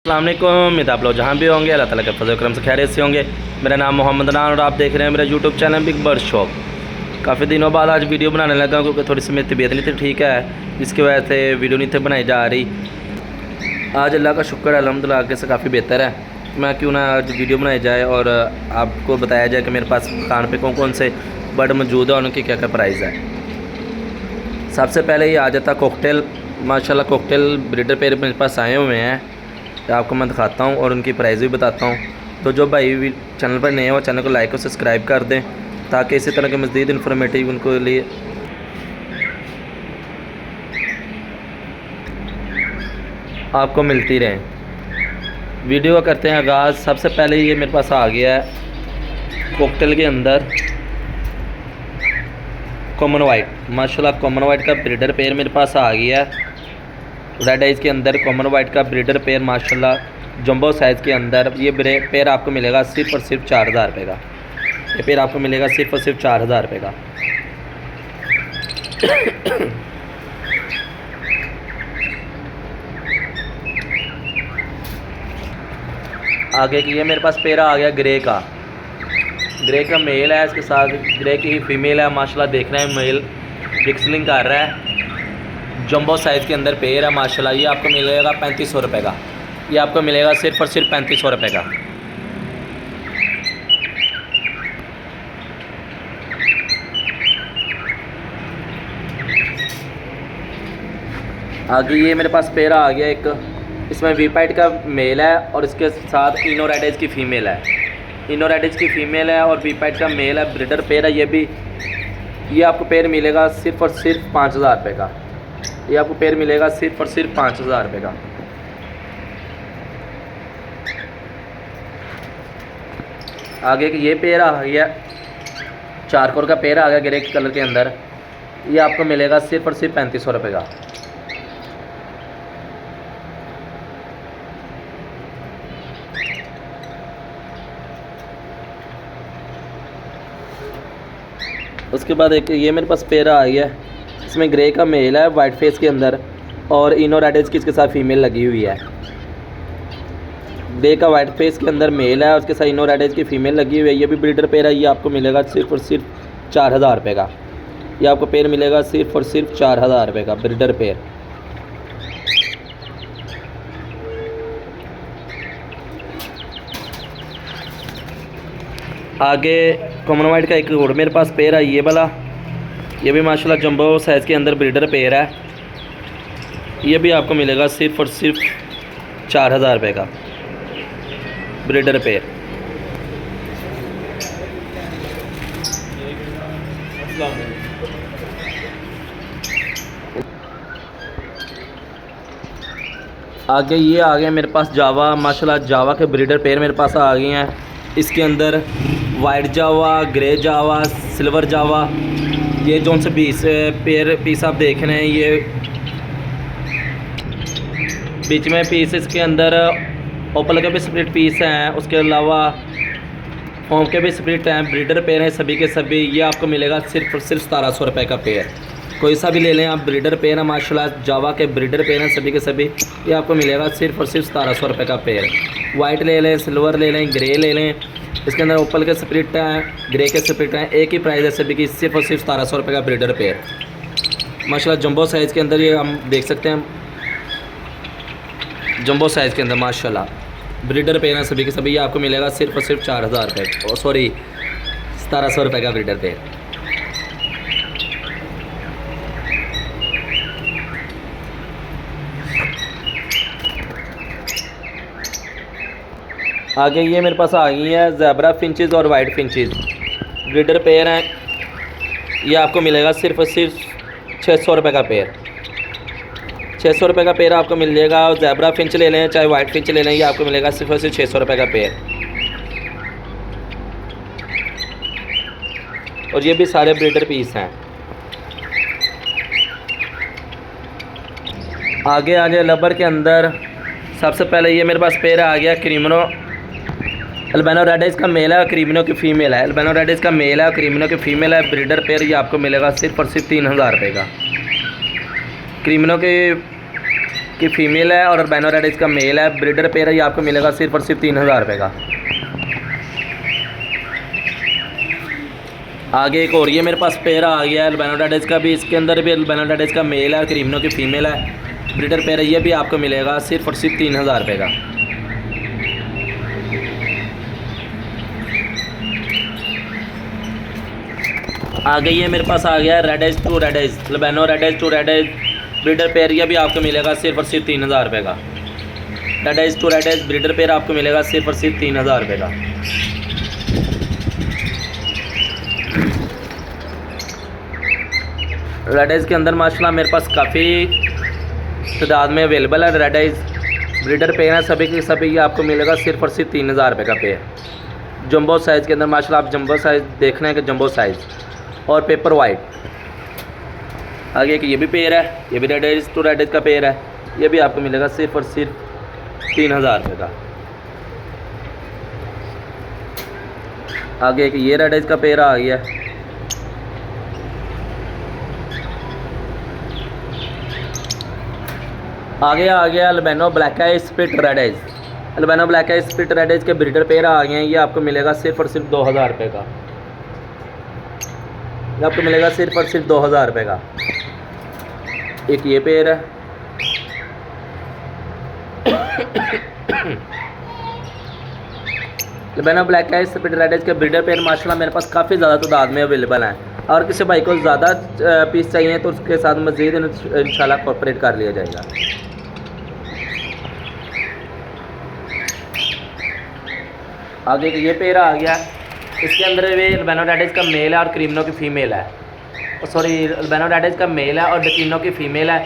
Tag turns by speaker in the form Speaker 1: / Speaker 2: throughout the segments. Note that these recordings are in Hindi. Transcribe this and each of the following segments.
Speaker 1: अस्सलाम वालेकुम। उम्मीद आप लोग जहाँ भी होंगे अल्लाह ताला के फज़ल करम से खैरियत से होंगे। मेरा नाम मोहम्मद नान और आप देख रहे हैं मेरा YouTube channel big bird shop. काफ़ी दिनों बाद आज वीडियो बनाने लगा क्योंकि थोड़ी सी मेरी तबीयत नहीं थी ठीक है, जिसकी वजह से वीडियो नहीं थी बनाई जा रही। आज अल्लाह का शुक्र है अल्हम्दुलिल्लाह आगे से काफ़ी बेहतर है। मैं क्यों ना आज वीडियो बनाई जाए और आपको बताया जाए कि मेरे पास दुकान पे कौन कौन से बर्ड मौजूद है और उनकी क्या क्या प्राइस है। सबसे पहले ये आ जाता कॉकटेल। माशाल्लाह कॉकटेल ब्रीडर पेयर मेरे पास आए हुए हैं, आपको मैं दिखाता हूँ और उनकी प्राइस भी बताता हूँ। तो जो भाई चैनल पर नए हो चैनल को लाइक और सब्सक्राइब कर दें ताकि इसी तरह के मज़ीद इन्फॉर्मेटिव उनको लिए आपको मिलती रहें। वीडियो का करते हैं आगाज़। सबसे पहले ये मेरे पास आ गया है कॉकटेल के अंदर कॉमन वाइट। माशाल्लाह कॉमन वाइट का ब्रीडर पेयर मेरे पास आ गया है। रेड आइज़ के अंदर कॉमन वाइट का ब्रीडर पेयर माशाल्लाह जंबो साइज़ के अंदर ये पेयर आपको मिलेगा सिर्फ़ और सिर्फ 4000 रुपये का। ये पेयर आपको मिलेगा सिर्फ़ और सिर्फ 4000 रुपये का। आगे की ये मेरे पास पेयर आ गया ग्रे का। ग्रे का मेल है, इसके साथ ग्रे की ही फीमेल है। माशाल्लाह देख रहे हैं मेल मिक्सिंग कर रहा है। जंबो साइज़ के अंदर पेयर है माशाल्लाह। ये आपको मिलेगा 3500 रुपये का। ये आपको मिलेगा सिर्फ़ और सिर्फ 3500 रुपये का। आगे ये मेरे पास पेयर आ गया एक, इसमें वीपाइट का मेल है और इसके साथ इनो रेडेज की फ़ीमेल है। इनो रेडेज की फ़ीमेल है और वीपाइट का मेल है, ब्रीडर पेयर है। ये आपको पेयर मिलेगा सिर्फ़ और सिर्फ 5000 रुपये का। ये आपको पेयर मिलेगा सिर्फ़ और सिर्फ 5000 रुपये का। आगे की ये पेयर आ गया चारकोर का पेयर आ गया ग्रे कलर के अंदर। ये आपको मिलेगा सिर्फ़ और सिर्फ 3500 रुपये का। उसके बाद एक ये मेरे पास पेयर आ गया, इसमें ग्रे का मेल है वाइट फेस के अंदर और इनो रेडेज की इसके साथ फीमेल लगी हुई है। ग्रे का वाइट फेस के अंदर मेल है और उसके साथ इनो रेडेज की फ़ीमेल लगी हुई है। ये भी ब्रीडर पेयर है। ये आपको मिलेगा सिर्फ़ और सिर्फ 4000 रुपये का। ये आपको पेयर मिलेगा सिर्फ़ और सिर्फ 4000 रुपये का ब्रीडर पेयर। आगे कॉमन वाइट का एक और मेरे पास पेयर है ये वाला। ये भी माशाल्लाह जंबो साइज़ के अंदर ब्रीडर पेयर है। ये भी आपको मिलेगा सिर्फ़ और सिर्फ 4000 रुपये का ब्रीडर पेयर। आगे ये आ गया मेरे पास जावा। माशाल्लाह जावा के ब्रीडर पेयर मेरे पास आ गए हैं। इसके अंदर वाइट जावा, ग्रे जावा, सिल्वर जावा, ये जो से पीस आप देख रहे हैं, ये बीच में पीस इसके अंदर ओपल के भी स्प्लिट पीस हैं। उसके अलावा होम के भी स्प्लिट हैं। ब्रीडर पेयर हैं सभी के सभी। ये आपको मिलेगा सिर्फ़ और सिर्फ 1700 रुपये का पेयर। कोई सा भी ले लें आप, ब्रीडर पेयर है माशाल्लाह जावा के ब्रीडर पेयर हैं सभी के सभी। ये आपको मिलेगा सिर्फ़ और सिर्फ 1700 रुपये का पेयर। वाइट ले लें, सिल्वर ले लें, ग्रे ले लें, इसके अंदर ओपल के स्प्लिट हैं, ग्रे के स्प्लिट हैं। एक ही प्राइस है सभी की, सिर्फ़ और सिर्फ 1700 रुपये का ब्रीडर पेयर। माशाल्लाह जंबो साइज़ के अंदर ये हम देख सकते हैं, जंबो साइज़ के अंदर माशाल्लाह ब्रीडर पेयर हैं सभी के सभी। ये आपको मिलेगा सिर्फ़ और सिर्फ 4000 रुपये, सॉरी 1700 रुपये का ब्रीडर पेयर। आगे ये मेरे पास आ गई है ज़ेब्रा फिंचेस और वाइट फिंचेस ब्रीडर पेयर हैं। ये आपको मिलेगा सिर्फ़ और सिर्फ 600 रुपये का पेयर। 600 रुपये का पेयर आपको मिल जाएगा। ज़ेब्रा फिंच ले लें चाहे वाइट फिंच ले लें, ये आपको मिलेगा सिर्फ़ और सिर्फ 600 रुपये का पेयर। और ये भी सारे ब्रीडर पीस हैं। आगे आ जाए लबर के अंदर। सबसे पहले ये मेरे पास पेयर आ गया क्रीमिनो अल्बिनो रेडिस का मेल है और क्रीमिनो की फ़ीमेल है। अल्बिनो रेडिस का मेल है और क्रीमिनो की फ़ीमेल है। ब्रीडर पेयर ये आपको मिलेगा सिर्फ़ और सिर्फ 3000 रुपये का। क्रीमिनो के की फ़ीमेल है और अल्बिनो रेड इसका मेल है। ब्रीडर पेयर है, ये आपको मिलेगा सिर्फ और सिर्फ 3000 रुपये का। आगे एक और ये मेरे पास पेयर आ गया है अल्बिनो रेड इसका भी। इसके अंदर भी अल्बिनो रेड इसका मेल है और क्रीमनो की फ़ीमेल है। ब्रीडर पेयर है, ये भी आपको मिलेगा सिर्फ और सिर्फ 3000 रुपये का। आगे ये मेरे पास आ गया है red eye to red eye, albino red eye to red eye breeder pair, यह भी आपको मिलेगा सिर्फ और सिर्फ 3000 रुपये का। Red eye to red eye breeder pair आपको मिलेगा सिर्फ और सिर्फ 3000 रुपये का। रेड एज के अंदर माशाल्लाह मेरे पास काफ़ी तादाद में अवेलेबल है। रेड एज ब्रीडर पेयर है सभी के सभी, ये आपको मिलेगा सिर्फ और सिर्फ 3000 रुपये का पेयर। जंबो साइज़ के अंदर माशाल्लाह आप जंबो साइज़ देख रहे हैं कि जंबो साइज़ और पेपर वाइट। आगे एक ये भी पेयर है, ये भी red eye to red eye का पेयर है, ये भी आपको मिलेगा सिर्फ और सिर्फ 3000 रुपये का। आगे एक ये रेड एज का पेयर आ गया। आगे आ गया albino black eyes split red eye. Albino black eyes split red eye के ब्रीडर पेयर आ गए हैं, ये आपको मिलेगा सिर्फ और सिर्फ 2000 रुपये का। ये आपको मिलेगा सिर्फ और सिर्फ 2000 रुपये का। एक ये पेयर है, albino black eyes split red eye के ब्रीडर पेयर माशाल्लाह मेरे पास काफ़ी ज़्यादा तादाद में अवेलेबल हैं। और किसी भाई को ज़्यादा पीस चाहिए तो उसके साथ मज़ीद इंशाल्लाह कॉर्पोरेट कर लिया जाएगा। आगे ये पेयर आ गया, इसके अंदर भी अल्बिनो रेड एज का मेल है और क्रीमनो की फ़ीमेल है। सॉरी, अल्बिनो रेड एज का मेल है और डेकिनो की फ़ीमेल है।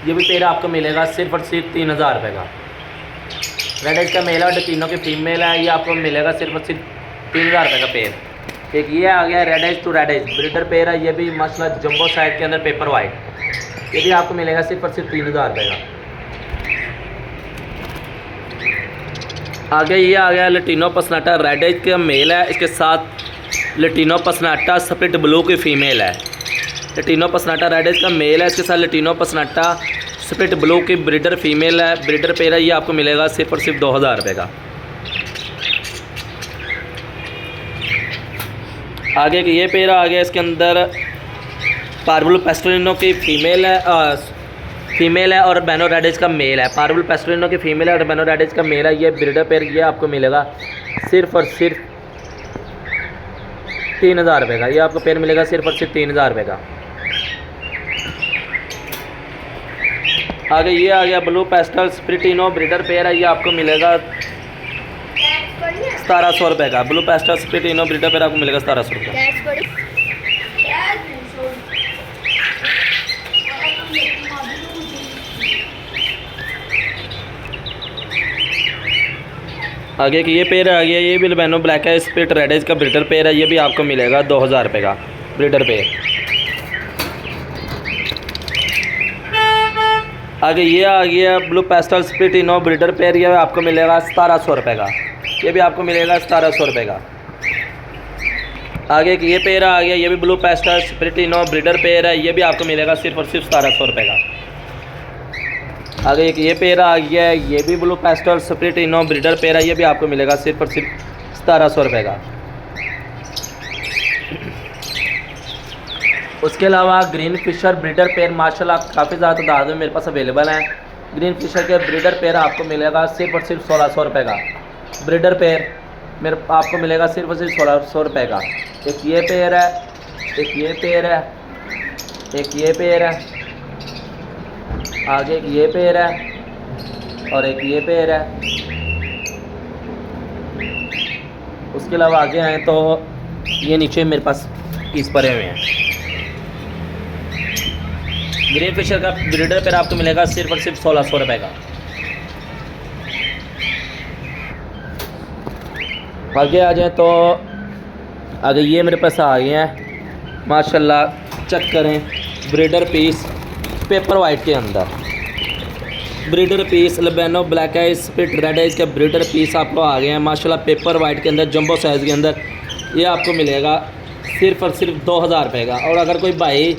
Speaker 1: ये भी पेयर आपको मिलेगा सिर्फ और सिर्फ 3000 रुपये का। रेड एज का मेल है और डेकिनो की फ़ीमेल है, ये आपको मिलेगा सिर्फ और सिर्फ 3000 रुपये का पेयर। एक ये आ गया red eye to red eye breeder pair है, ये भी माशाल्लाह जंबो साइज के अंदर पेपर वाइट, ये भी आपको मिलेगा सिर्फ और सिर्फ 3000 रुपये का। आगे ये आ गया लटीनो पसनाटा रेड एज का मेल है, इसके साथ लटीनो पसनाटा स्प्लिट ब्लू की फ़ीमेल है। लटीनो पसनाटा रेड एज का मेल है, इसके साथ लटीनो पसनाटा स्प्लिट ब्लू की ब्रीडर फीमेल है। ब्रीडर पेयर है, ये आपको मिलेगा सिर्फ और सिर्फ 2000 रुपये का। आगे ये पेयर आ गया, इसके अंदर पार्बल पेस्टलिनो की फ़ीमेल है और अल्बिनो रेड एज का मेल है। पार्बल पेस्टलिनो की फ़ीमेल है और अल्बिनो रेड एज का मेल है। ये ब्रीडर पेयर ये आपको मिलेगा सिर्फ और सिर्फ 3000 रुपये का। ये आपको पेयर मिलेगा सिर्फ और सिर्फ 3000 रुपये का। आगे ये आ गया ब्लू पेस्टल स्प्रिटिनो ब्रीडर पेयर है, ये आपको मिलेगा 1700 रुपये का। ब्लू पेस्टल स्प्रिटिनो ब्रीडर पेयर आपको मिलेगा 1700 रुपये। आगे की ये पेयर आ गया, ये भी अल्बिनो ब्लैक है स्प्लिट रेड एज का ब्रीडर पेयर है, ये भी आपको मिलेगा 2000 रुपये का ब्रीडर पेयर। आगे ये आ गया ब्लू पेस्टल स्प्लिटिनो ब्रीडर पेयर, ये आपको मिलेगा 1700 रुपये का। ये भी आपको मिलेगा 1700 रुपये का। आगे ये पेयर आ गया, ये भी ब्लू पेस्टल स्प्लिटिनो ब्रीडर पेयर है, ये भी आपको मिलेगा सिर्फ और सिर्फ 1700 रुपये का। आगे एक ये पेयर आ गया है, ये भी ब्लू पेस्टल स्प्लिटिनो ब्रीडर पेयर है, ये भी आपको मिलेगा सिर्फ और सिर्फ 1700 रुपये का। उसके अलावा ग्रीन फिशर ब्रीडर पेयर माशाल्लाह काफ़ी ज़्यादा तादाद में मेरे पास अवेलेबल हैं। ग्रीन फिशर के ब्रीडर पेयर आपको मिलेगा सिर्फ और सिर्फ 1600 रुपये का। ब्रीडर पेयर मेरे आपको मिलेगा सिर्फ और सिर्फ 1600 रुपये का। एक ये पेयर है, एक ये पेयर है, एक ये पेयर है, आगे एक ये पेयर है और एक ये पेयर है। उसके अलावा आगे आए तो ये नीचे मेरे पास पीस पड़े हुए हैं। ग्रीन फिशर का ब्रीडर पेयर आपको मिलेगा सिर्फ और सिर्फ 1600 रुपये का। आगे आ जाए तो आगे ये मेरे पास आ गए हैं माशाल्लाह, चेक करें ब्रीडर पीस पेपर वाइट के अंदर। Breeder piece albino black eyes split red eyes के ब्रीडर पीस आपको आ गए हैं माशाल्लाह पेपर वाइट के अंदर जंबो साइज़ के अंदर। ये आपको मिलेगा सिर्फ़ और सिर्फ 2000 रुपये का। और अगर कोई भाई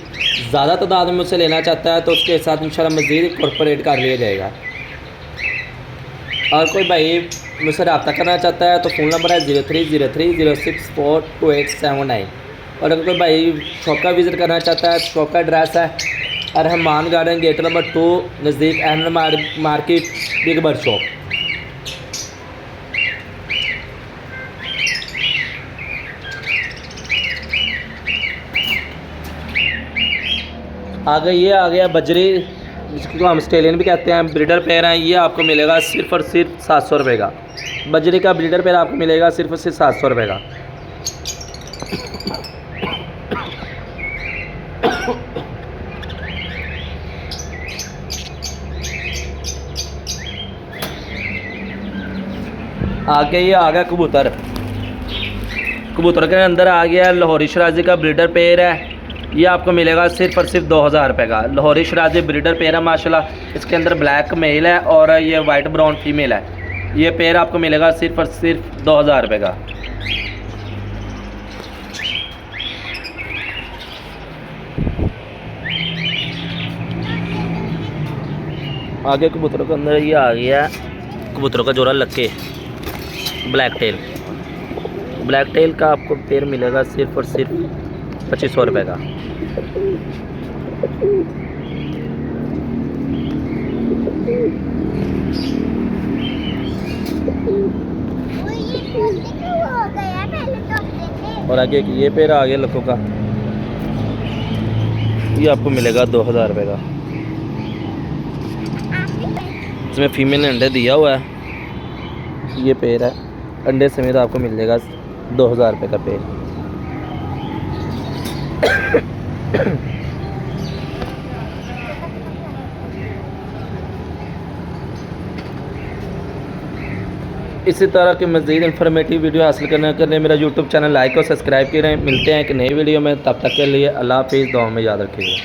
Speaker 1: ज़्यादा तादाद में मुझसे लेना चाहता है तो उसके साथ इंशाल्लाह मज़ीद कॉर्पोरेट कर लिया जाएगा। और कोई भाई मुझसे रब्ता करना चाहता है तो फ़ोन नंबर है 0303064287 और अगर कोई भाई शॉप का विज़िट करना चाहता है तो शॉप का एड्रेस है रहमान गार्डन गेट नंबर 2 नज़दीक Ahmad market big bird shop. आगे ये आ गया बजरी, जिसको हम ऑस्ट्रेलियन भी कहते हैं, ब्रीडर पेयर हैं। ये आपको मिलेगा सिर्फ़ और सिर्फ 700 रुपये का। बजरी का ब्रीडर पेयर आपको मिलेगा सिर्फ और सिर्फ 700 रुपये का। आगे ये आ गया कबूतर। कबूतर के अंदर आ गया लाहौरी शराजी का ब्रीडर पेयर है। ये आपको मिलेगा सिर्फ और सिर्फ 2000 रुपये का। लाहौरी शराजी ब्रीडर पेयर है माशाल्लाह। इसके अंदर ब्लैक मेल है और ये वाइट ब्राउन फीमेल है। ये पेयर आपको मिलेगा सिर्फ और सिर्फ 2000 रुपये का। आगे कबूतरों के अंदर ये आ गया कबूतरों का जोड़ा लक्के ब्लैक टेल। ब्लैक टेल का आपको पेयर मिलेगा सिर्फ और सिर्फ 2500 रुपये का। और आगे ये पेयर आ गया लक्कों का, ये आपको मिलेगा 2000 रुपये का। इसमें फीमेल ने अंडे दिया हुआ है। ये पेयर है, अंडे समेत आपको मिल जाएगा 2000 रुपये का पेयर। इसी तरह की मज़ीद इन्फॉर्मेटिव वीडियो हासिल करने के लिए मेरा यूट्यूब चैनल लाइक और सब्सक्राइब करें। मिलते हैं एक नई वीडियो में, तब तक के लिए अल्लाह हाफिज़। दुआ में याद रखिएगा।